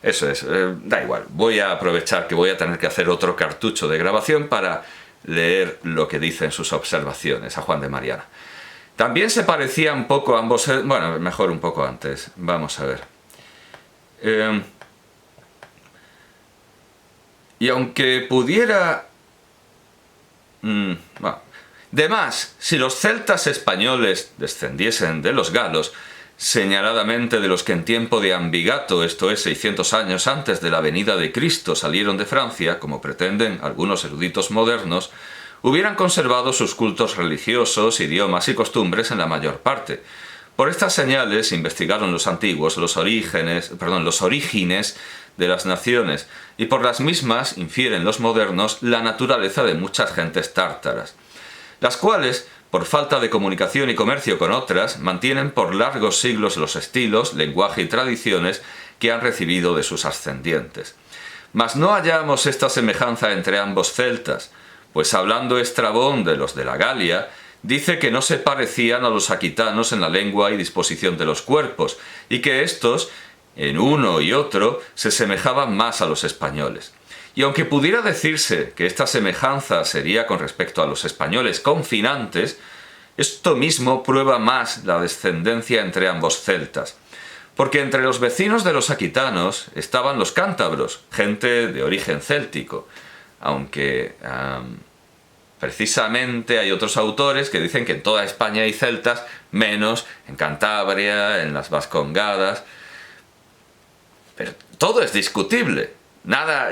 Eso es, da igual. Voy a aprovechar que voy a tener que hacer otro cartucho de grabación para leer lo que dicen sus observaciones a Juan de Mariana. También se parecía un poco ambos... Bueno, mejor un poco antes. Vamos a ver. Y aunque pudiera... bueno. De más, si los celtas españoles descendiesen de los galos, señaladamente de los que en tiempo de Ambigato, esto es 600 años antes de la venida de Cristo, salieron de Francia, como pretenden algunos eruditos modernos, hubieran conservado sus cultos religiosos, idiomas y costumbres en la mayor parte. Por estas señales investigaron los antiguos los orígenes de las naciones, y por las mismas infieren los modernos la naturaleza de muchas gentes tártaras, las cuales, por falta de comunicación y comercio con otras, mantienen por largos siglos los estilos, lenguaje y tradiciones que han recibido de sus ascendientes. Mas no hallamos esta semejanza entre ambos celtas, pues hablando Estrabón de los de la Galia, dice que no se parecían a los aquitanos en la lengua y disposición de los cuerpos, y que éstos, en uno y otro, se semejaban más a los españoles. Y aunque pudiera decirse que esta semejanza sería con respecto a los españoles confinantes, esto mismo prueba más la descendencia entre ambos celtas, porque entre los vecinos de los aquitanos estaban los cántabros, gente de origen céltico, aunque precisamente hay otros autores que dicen que en toda España hay celtas, menos en Cantabria, en las Vascongadas, pero todo es discutible. Nada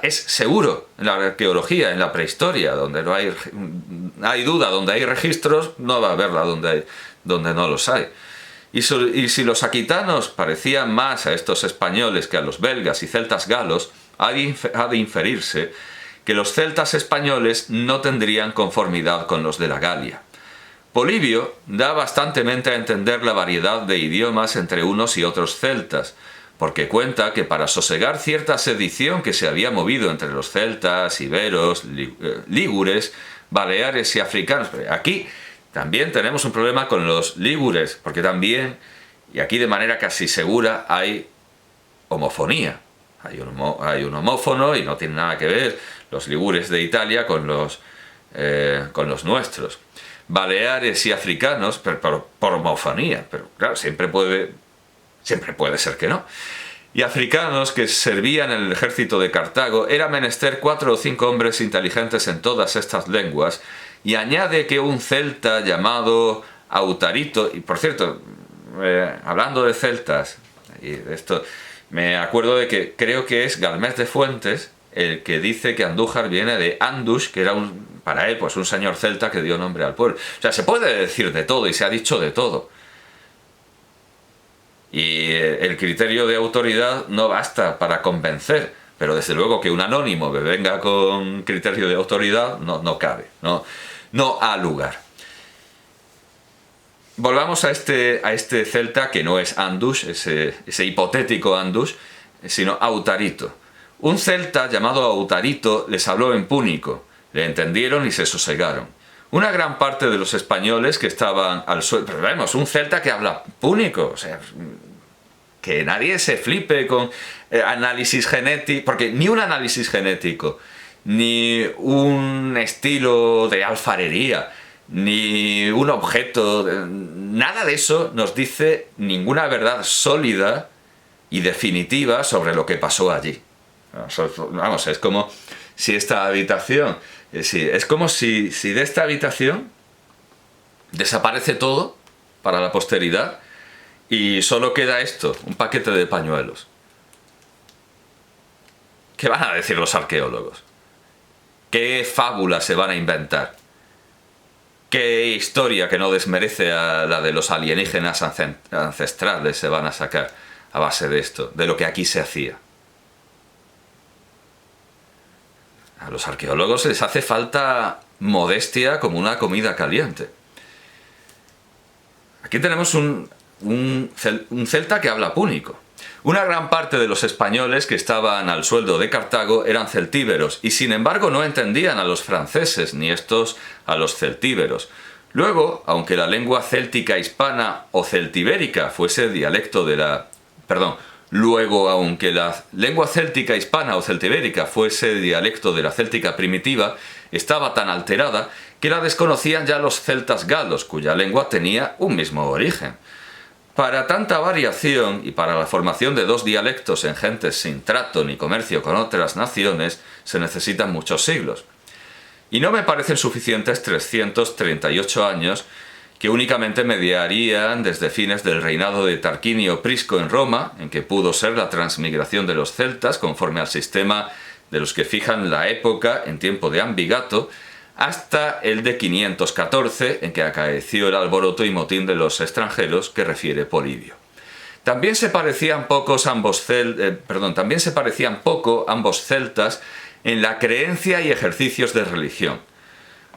es seguro en la arqueología, en la prehistoria, donde no hay duda, donde hay registros, no va a haberla donde no los hay. Y si los aquitanos parecían más a estos españoles que a los belgas y celtas galos, ha de inferirse que los celtas españoles no tendrían conformidad con los de la Galia. Polibio da bastantemente a entender la variedad de idiomas entre unos y otros celtas, porque cuenta que para sosegar cierta sedición que se había movido entre los celtas, iberos, lígures, baleares y africanos. Pero aquí también tenemos un problema con los lígures, porque también, y aquí de manera casi segura, hay homofonía. Hay un homófono y no tiene nada que ver los ligures de Italia con los nuestros. Baleares y africanos, pero por homofonía, pero claro, siempre puede ser que no. Y africanos que servían en el ejército de Cartago, era menester 4 o 5 hombres inteligentes en todas estas lenguas, y añade que un celta llamado Autarito, y por cierto, hablando de celtas, y esto, me acuerdo de que creo que es Galmés de Fuentes el que dice que Andújar viene de Andush, que era para él pues un señor celta que dio nombre al pueblo. O sea, se puede decir de todo y se ha dicho de todo. Y el criterio de autoridad no basta para convencer, pero desde luego que un anónimo que venga con criterio de autoridad no cabe, no ha lugar. Volvamos a este celta que no es Andush, ese hipotético Andush, sino Autarito. Un celta llamado Autarito les habló en púnico, le entendieron y se sosegaron. Una gran parte de los españoles que estaban al suelo... Pero vemos, un celta que habla púnico, o sea, que nadie se flipe con análisis genético, porque ni un análisis genético, ni un estilo de alfarería, ni un objeto, nada de eso nos dice ninguna verdad sólida y definitiva sobre lo que pasó allí. Vamos, es como si esta habitación, es como si de esta habitación desaparece todo para la posteridad y solo queda esto, un paquete de pañuelos. ¿Qué van a decir los arqueólogos? ¿Qué fábula se van a inventar? ¿Qué historia que no desmerece a la de los alienígenas ancestrales se van a sacar a base de esto, de lo que aquí se hacía? A los arqueólogos les hace falta modestia como una comida caliente. Aquí tenemos un celta que habla púnico. Una gran parte de los españoles que estaban al sueldo de Cartago eran celtíberos y sin embargo no entendían a los franceses ni estos a los celtíberos. Luego, aunque la lengua céltica hispana o celtibérica fuese dialecto de la... Luego, aunque la lengua céltica hispana o celtibérica fuese dialecto de la céltica primitiva, estaba tan alterada que la desconocían ya los celtas galos, cuya lengua tenía un mismo origen. Para tanta variación y para la formación de dos dialectos en gentes sin trato ni comercio con otras naciones se necesitan muchos siglos. Y no me parecen suficientes 338 años que únicamente mediarían desde fines del reinado de Tarquinio Prisco en Roma, en que pudo ser la transmigración de los celtas conforme al sistema de los que fijan la época en tiempo de Ambigato, hasta el de 514, en que acaeció el alboroto y motín de los extranjeros que refiere Polibio. También se parecían poco ambos celtas en la creencia y ejercicios de religión.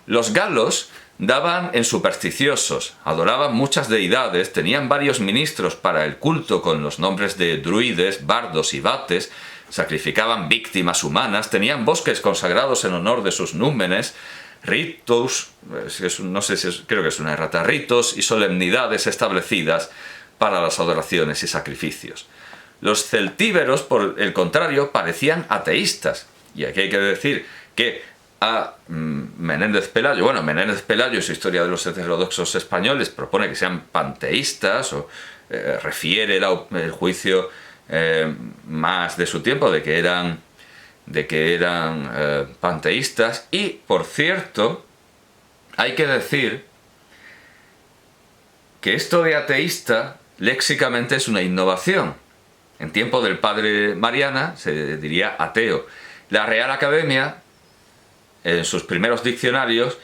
Los galos daban en supersticiosos, adoraban muchas deidades, tenían varios ministros para el culto con los nombres de druides, bardos y vates, sacrificaban víctimas humanas, tenían bosques consagrados en honor de sus númenes, ritos, creo que es una errata, ritos y solemnidades establecidas para las adoraciones y sacrificios. Los celtíberos, por el contrario, parecían ateístas. Y aquí hay que decir que a Menéndez Pelayo en su Historia de los heterodoxos españoles propone que sean panteístas, o refiere el juicio más de su tiempo de que eran panteístas. Y, por cierto, hay que decir que esto de ateísta léxicamente es una innovación. En tiempo del padre Mariana se diría ateo. La Real Academia, en sus primeros diccionarios,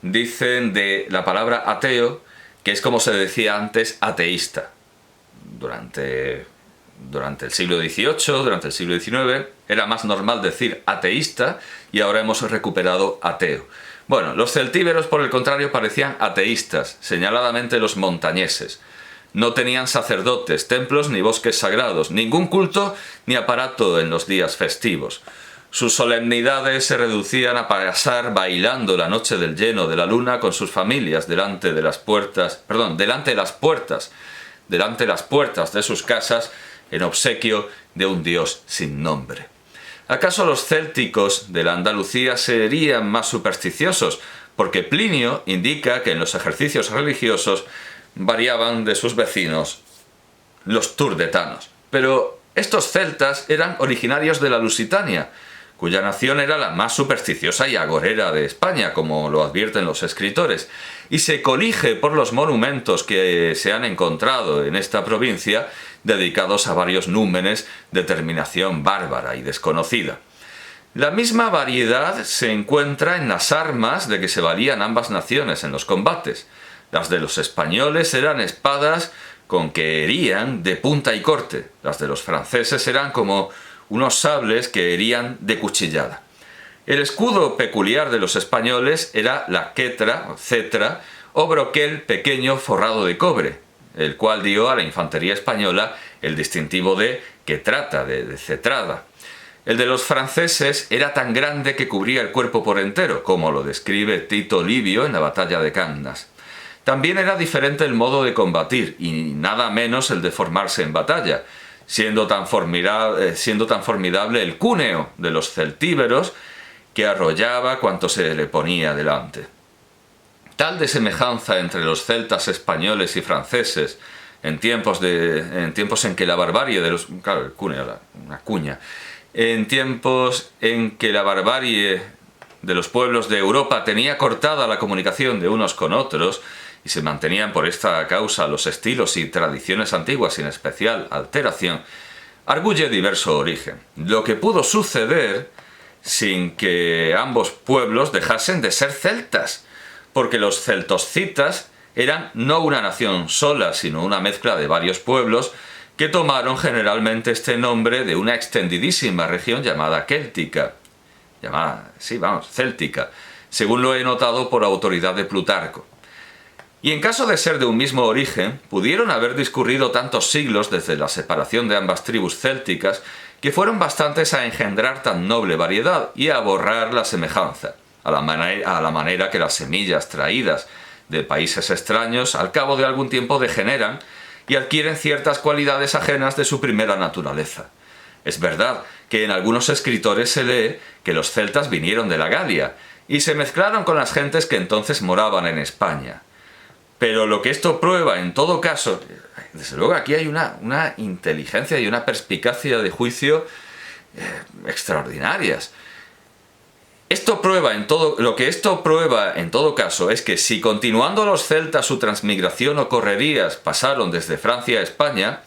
dicen de la palabra ateo que es como se decía antes ateísta. Durante el siglo XVIII, durante el siglo XIX, era más normal decir ateísta y ahora hemos recuperado ateo. Bueno, los celtíberos, por el contrario, parecían ateístas, señaladamente los montañeses. No tenían sacerdotes, templos ni bosques sagrados, ningún culto ni aparato en los días festivos. Sus solemnidades se reducían a pasar bailando la noche del lleno de la luna con sus familias delante de las puertas de sus casas en obsequio de un dios sin nombre. ¿Acaso los célticos de la Andalucía serían más supersticiosos? Porque Plinio indica que en los ejercicios religiosos variaban de sus vecinos, los turdetanos. Pero estos celtas eran originarios de la Lusitania, cuya nación era la más supersticiosa y agorera de España, como lo advierten los escritores, y se colige por los monumentos que se han encontrado en esta provincia, dedicados a varios númenes de terminación bárbara y desconocida. La misma variedad se encuentra en las armas de que se valían ambas naciones en los combates. Las de los españoles eran espadas con que herían de punta y corte. Las de los franceses eran como unos sables que herían de cuchillada. El escudo peculiar de los españoles era la quetra, o cetra, o broquel pequeño forrado de cobre, el cual dio a la infantería española el distintivo de quetrata, de cetrada. El de los franceses era tan grande que cubría el cuerpo por entero, como lo describe Tito Livio en la batalla de Cannas. También era diferente el modo de combatir, y nada menos el de formarse en batalla, siendo tan formidable el cúneo de los celtíberos que arrollaba cuanto se le ponía delante. Tal desemejanza entre los celtas españoles y franceses en tiempos en que la barbarie de los... Claro, el cúneo era una cuña. En tiempos en que la barbarie de los pueblos de Europa tenía cortada la comunicación de unos con otros, y se mantenían por esta causa los estilos y tradiciones antiguas sin especial alteración, arguye diverso origen. Lo que pudo suceder sin que ambos pueblos dejasen de ser celtas, porque los celtoscitas eran no una nación sola, sino una mezcla de varios pueblos que tomaron generalmente este nombre de una extendidísima región llamada céltica, según lo he notado por autoridad de Plutarco. Y en caso de ser de un mismo origen, pudieron haber discurrido tantos siglos desde la separación de ambas tribus célticas que fueron bastantes a engendrar tan noble variedad y a borrar la semejanza, a la manera que las semillas traídas de países extraños al cabo de algún tiempo degeneran y adquieren ciertas cualidades ajenas de su primera naturaleza. Es verdad que en algunos escritores se lee que los celtas vinieron de la Galia y se mezclaron con las gentes que entonces moraban en España. Pero lo que esto prueba en todo caso, desde luego aquí hay una inteligencia y una perspicacia de juicio extraordinarias. Lo que esto prueba en todo caso es que si continuando los celtas su transmigración o correrías pasaron desde Francia a España,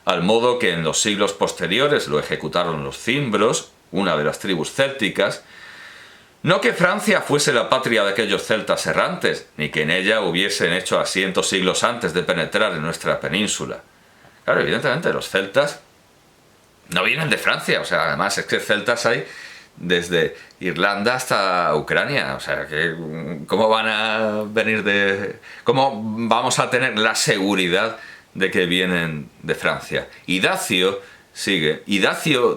al modo que en los siglos posteriores lo ejecutaron los cimbros, una de las tribus célticas, no que Francia fuese la patria de aquellos celtas errantes, ni que en ella hubiesen hecho asiento siglos antes de penetrar en nuestra península. Claro, evidentemente los celtas no vienen de Francia, o sea, además es que celtas hay desde Irlanda hasta Ucrania, o sea, ¿cómo van a venir cómo vamos a tener la seguridad de que vienen de Francia? Idacio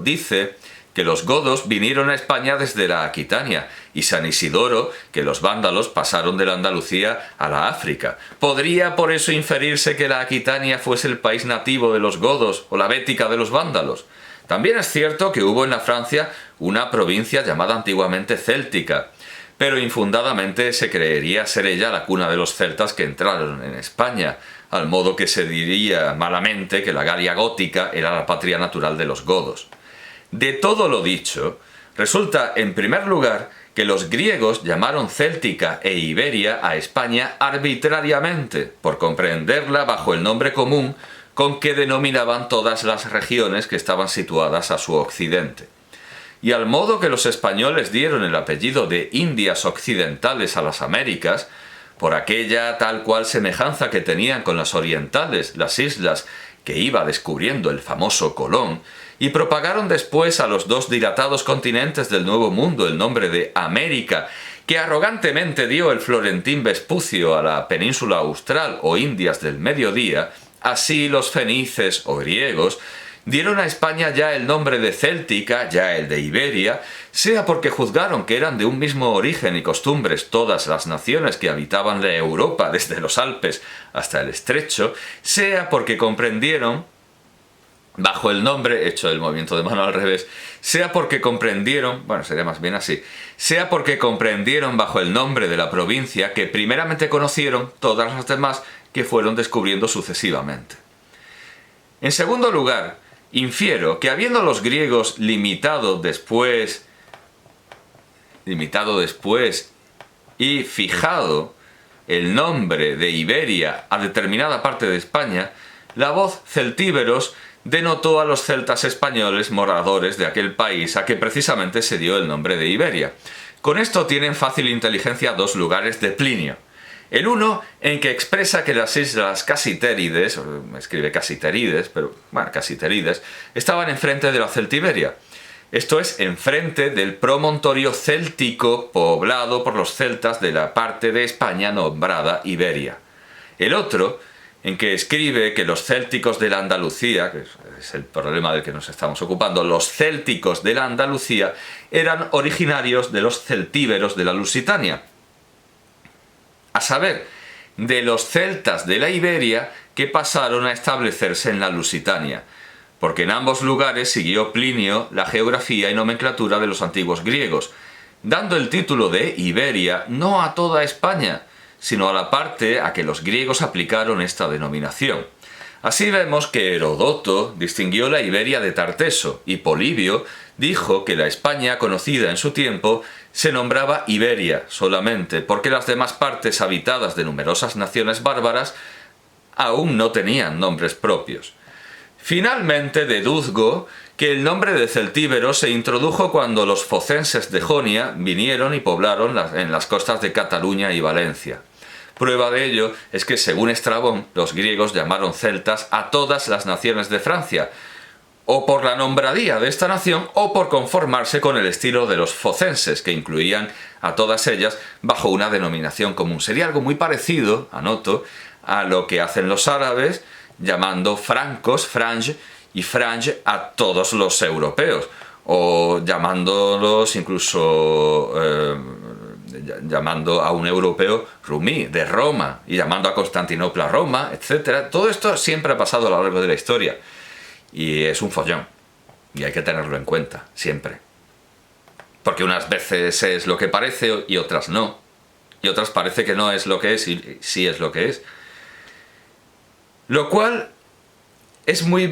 dice que los godos vinieron a España desde la Aquitania, y San Isidoro que los vándalos pasaron de la Andalucía a la África. ¿Podría por eso inferirse que la Aquitania fuese el país nativo de los godos o la Bética de los vándalos? También es cierto que hubo en la Francia una provincia llamada antiguamente Céltica, pero infundadamente se creería ser ella la cuna de los celtas que entraron en España, al modo que se diría malamente que la Galia gótica era la patria natural de los godos. De todo lo dicho, resulta en primer lugar que los griegos llamaron Céltica e Iberia a España arbitrariamente, por comprenderla bajo el nombre común con que denominaban todas las regiones que estaban situadas a su occidente. Y al modo que los españoles dieron el apellido de Indias Occidentales a las Américas, por aquella tal cual semejanza que tenían con las orientales, las islas que iba descubriendo el famoso Colón, y propagaron después a los dos dilatados continentes del Nuevo Mundo el nombre de América, que arrogantemente dio el florentín Vespucio a la península austral o Indias del Mediodía, así los fenices o griegos dieron a España ya el nombre de Céltica, ya el de Iberia, sea porque juzgaron que eran de un mismo origen y costumbres todas las naciones que habitaban la Europa desde los Alpes hasta el Estrecho, sea porque comprendieron, bajo el nombre, hecho el movimiento de mano al revés, sea porque comprendieron, bueno, sería más bien así, sea porque comprendieron bajo el nombre de la provincia que primeramente conocieron todas las demás que fueron descubriendo sucesivamente. En segundo lugar, infiero que habiendo los griegos limitado después y fijado el nombre de Iberia a determinada parte de España, la voz celtíberos denotó a los celtas españoles moradores de aquel país a que precisamente se dio el nombre de Iberia. Con esto tienen fácil inteligencia dos lugares de Plinio. El uno, en que expresa que las islas Casitérides, escribe Casiterides, pero bueno, Casiterides, estaban enfrente de la Celtiberia. Esto es, enfrente del promontorio céltico poblado por los celtas de la parte de España nombrada Iberia. El otro, en que escribe que los célticos de la Andalucía, que es el problema del que nos estamos ocupando, los célticos de la Andalucía eran originarios de los celtíberos de la Lusitania, a saber, de los celtas de la Iberia que pasaron a establecerse en la Lusitania, porque en ambos lugares siguió Plinio la geografía y nomenclatura de los antiguos griegos, dando el título de Iberia no a toda España, sino a la parte a que los griegos aplicaron esta denominación. Así vemos que Herodoto distinguió la Iberia de Tarteso, y Polibio dijo que la España conocida en su tiempo se nombraba Iberia solamente, porque las demás partes habitadas de numerosas naciones bárbaras aún no tenían nombres propios. Finalmente deduzgo que el nombre de celtíbero se introdujo cuando los focenses de Jonia vinieron y poblaron en las costas de Cataluña y Valencia. Prueba de ello es que, según Estrabón, los griegos llamaron celtas a todas las naciones de Francia, o por la nombradía de esta nación o por conformarse con el estilo de los focenses, que incluían a todas ellas bajo una denominación común. Sería algo muy parecido, anoto, a lo que hacen los árabes, llamando francos, frange, y frange a todos los europeos, o llamándolos incluso llamando a un europeo Rumí, de Roma, y llamando a Constantinopla Roma, etc. Todo esto siempre ha pasado a lo largo de la historia, y es un follón, y hay que tenerlo en cuenta, siempre. Porque unas veces es lo que parece y otras no, y otras parece que no es lo que es y sí es lo que es. Lo cual es muy...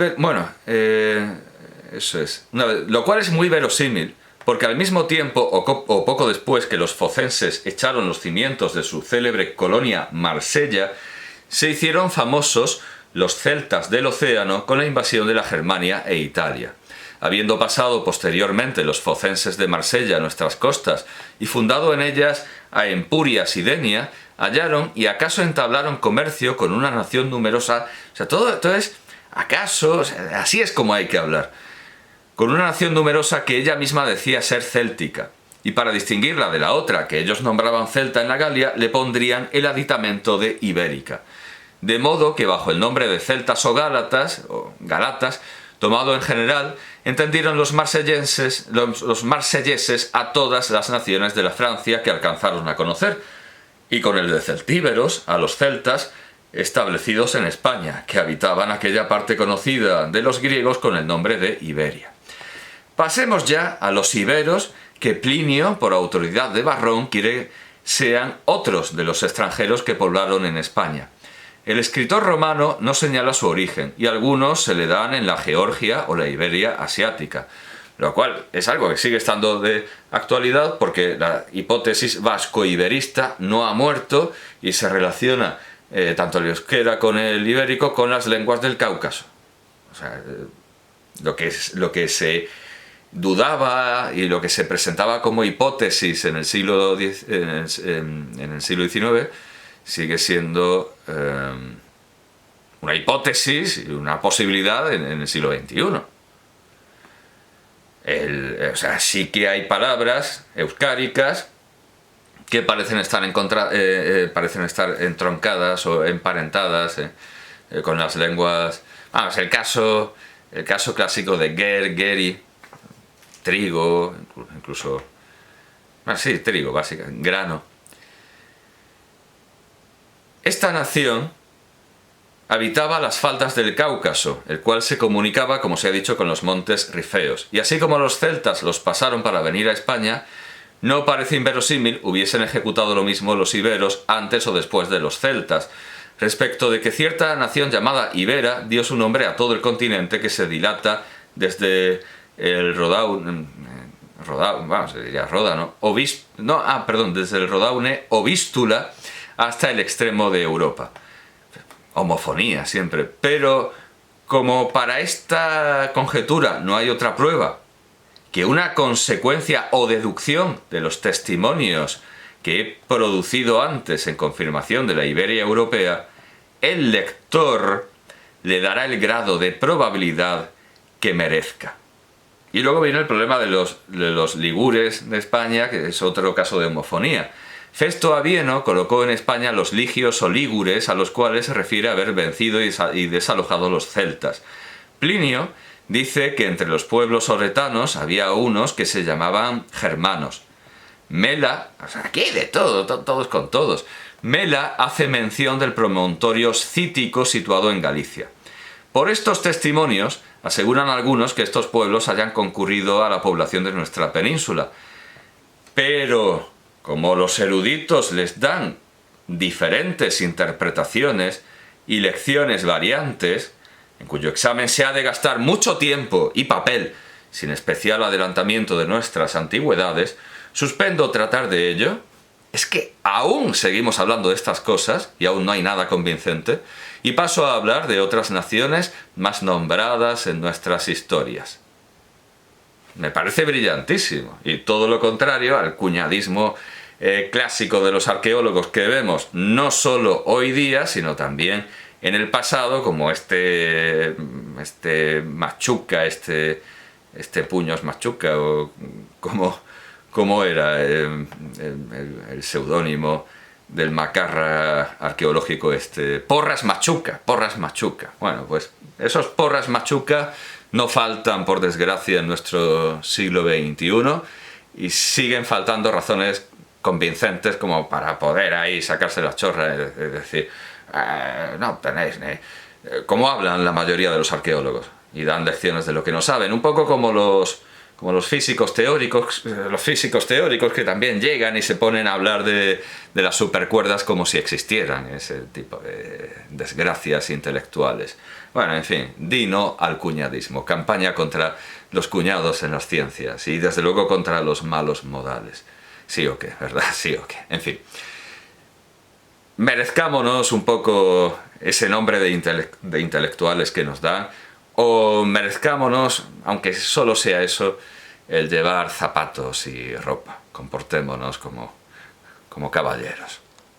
eso es. Lo cual es muy verosímil, porque al mismo tiempo, o poco después que los focenses echaron los cimientos de su célebre colonia Marsella, se hicieron famosos los celtas del océano con la invasión de la Germania e Italia. Habiendo pasado posteriormente los focenses de Marsella a nuestras costas y fundado en ellas a Empurias y Denia, hallaron y acaso entablaron comercio con una nación numerosa. O sea, todo es acaso, o sea, así es como hay que hablar. Con una nación numerosa que ella misma decía ser céltica, y para distinguirla de la otra que ellos nombraban celta en la Galia, le pondrían el aditamento de ibérica. De modo que bajo el nombre de celtas o galatas, tomado en general, entendieron los marselleses a todas las naciones de la Francia que alcanzaron a conocer, y con el de celtíberos a los celtas establecidos en España, que habitaban aquella parte conocida de los griegos con el nombre de Iberia. Pasemos ya a los iberos, que Plinio, por autoridad de Varrón, quiere sean otros de los extranjeros que poblaron en España. El escritor romano no señala su origen, y algunos se le dan en la Georgia o la Iberia asiática, lo cual es algo que sigue estando de actualidad porque la hipótesis vasco-iberista no ha muerto y se relaciona tanto el euskera con el ibérico con las lenguas del Cáucaso. O sea, lo que se dudaba y lo que se presentaba como hipótesis en el siglo XIX sigue siendo una hipótesis y una posibilidad en el siglo XXI. O sea, sí que hay palabras euscáricas que parecen estar entroncadas o emparentadas con las lenguas. Vamos, el caso clásico de geri, trigo, incluso. Sí, trigo, básicamente, grano. Esta nación habitaba las faldas del Cáucaso, el cual se comunicaba, como se ha dicho, con los montes rifeos. Y así como los celtas los pasaron para venir a España, no parece inverosímil hubiesen ejecutado lo mismo los iberos antes o después de los celtas, respecto de que cierta nación llamada Ibera dio su nombre a todo el continente que se dilata desde el desde el Rodaune o Vístula hasta el extremo de Europa. Homofonía siempre, pero como para esta conjetura no hay otra prueba que una consecuencia o deducción de los testimonios que he producido antes en confirmación de la Iberia europea, el lector le dará el grado de probabilidad que merezca. Y luego viene el problema de los ligures de España, que es otro caso de homofonía. Festo Avieno colocó en España los ligios o ligures, a los cuales se refiere a haber vencido y desalojado los celtas. Plinio dice que entre los pueblos oretanos había unos que se llamaban germanos. Mela, o sea, aquí de todo, todos con todos. Mela hace mención del promontorio Cítico situado en Galicia. Por estos testimonios, aseguran algunos que estos pueblos hayan concurrido a la población de nuestra península. Pero, como los eruditos les dan diferentes interpretaciones y lecciones variantes, en cuyo examen se ha de gastar mucho tiempo y papel, sin especial adelantamiento de nuestras antigüedades, suspendo tratar de ello. Es que aún seguimos hablando de estas cosas y aún no hay nada convincente, y paso a hablar de otras naciones más nombradas en nuestras historias. Me parece brillantísimo, y todo lo contrario al cuñadismo clásico de los arqueólogos que vemos no solo hoy día, sino también en el pasado, como este Machuca, este Puños Machuca, o como era el seudónimo del macarra arqueológico Porras Machuca. Bueno, pues esos Porras Machuca no faltan, por desgracia, en nuestro siglo XXI, y siguen faltando razones convincentes como para poder ahí sacarse la chorra, es decir, no tenéis ni... Como hablan la mayoría de los arqueólogos, y dan lecciones de lo que no saben, un poco como los físicos teóricos, que también llegan y se ponen a hablar de las supercuerdas como si existieran, ese tipo de desgracias intelectuales. Bueno, en fin, di no al cuñadismo, campaña contra los cuñados en las ciencias y desde luego contra los malos modales. Sí o qué, ¿verdad? Sí o qué. En fin, merezcámonos un poco ese nombre de intelectuales que nos dan, o merezcámonos, aunque solo sea eso, el llevar zapatos y ropa. Comportémonos como caballeros.